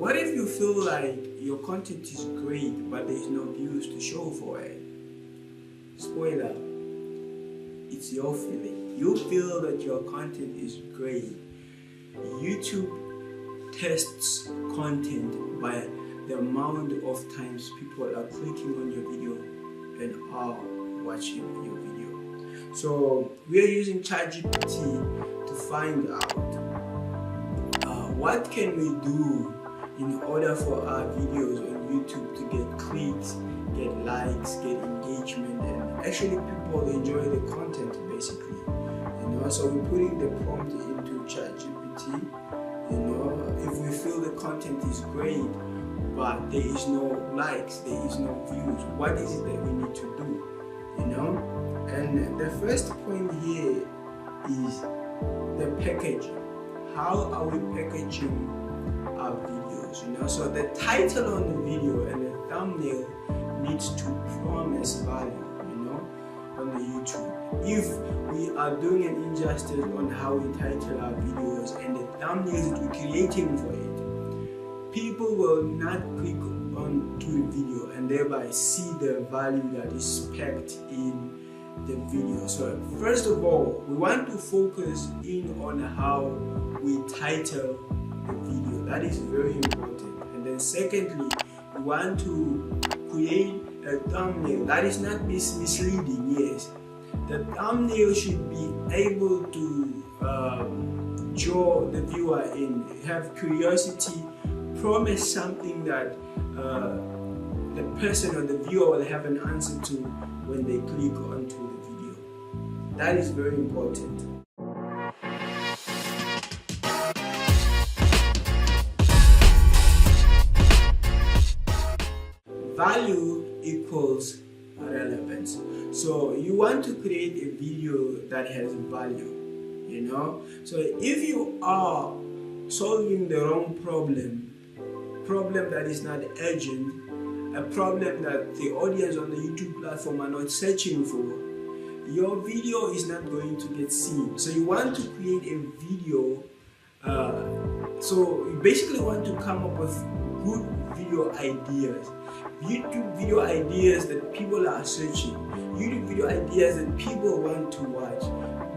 what if you feel like your content is great but there is no views to show for it? Spoiler, it's your feeling. You feel that your content is great. YouTube tests content by the amount of times people are clicking on your video and are watching your video. So we are using ChatGPT to find out what can we do in order for our videos on YouTube to get clicks, get likes, get engagement, and actually people enjoy the content basically. So we're putting the prompt into ChatGPT. If we feel the content is great but there is no likes, there is no views, what is it that we need to do? And the first point here is the packaging. How are we packaging our videos? So the title on the video and the thumbnail needs to promise value, on the YouTube. If we are doing an injustice on how we title our videos and the thumbnails that we're creating for it, people will not click onto the video and thereby see the value that is packed in the video. So first of all, we want to focus in on how we title the video. That is very important. And then secondly, we want to create a thumbnail that is not misleading. Yes, the thumbnail should be able to draw the viewer in, have curiosity, promise something that the person or the viewer will have an answer to when they click onto the video. That is very important. Value equals relevance. So you want to create a video that has value, So if you are solving the wrong problem that is not urgent, a problem that the audience on the YouTube platform are not searching for, your video is not going to get seen. So you want to create a video, so you basically want to come up with good video ideas. YouTube video ideas that people are searching, YouTube video ideas that people want to watch,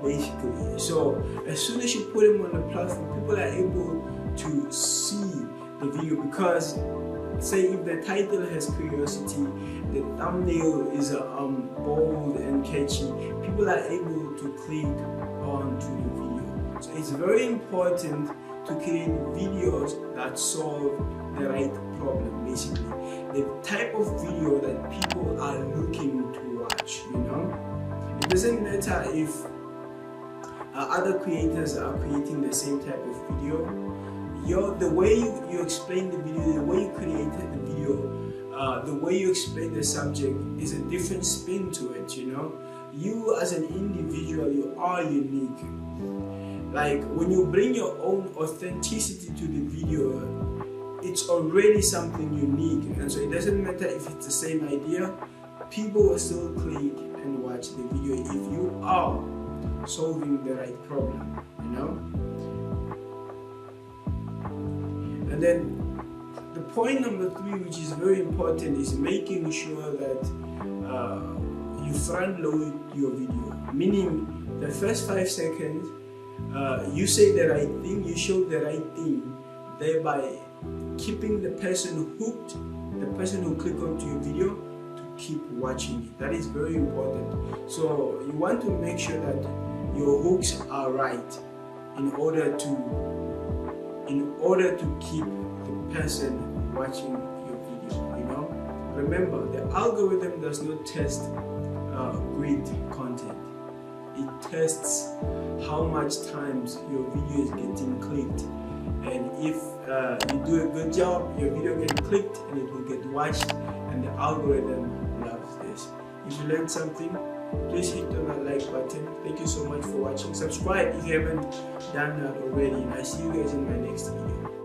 basically. So as soon as you put them on the platform, people are able to see the video, because say if the title has curiosity, the thumbnail is bold and catchy, people are able to click onto the video. So it's very important to create videos that solve the right problem, basically. The type of video that people are looking to watch, It doesn't matter if other creators are creating the same type of video. The way you explain the video, the way you created the video, the way you explain the subject is a different spin to it, You as an individual, you are unique. Like when you bring your own authenticity to the video, it's already something unique, and so it doesn't matter if it's the same idea, people will still click and watch the video if you are solving the right problem, And then the point number 3, which is very important, is making sure that you front load your video, meaning the first 5 seconds you say the right thing, you show the right thing, thereby keeping the person hooked, the person who click onto your video, to keep watching it. That is very important. So you want to make sure that your hooks are right in order to keep the person watching your video. Remember, the algorithm does not test great content. It tests how much times your video is getting clicked, and if you do a good job, your video gets clicked and it will get watched, and the algorithm loves this. If you learned something, please hit on that like button. Thank you so much for watching. Subscribe if you haven't done that already, and I see you guys in my next video.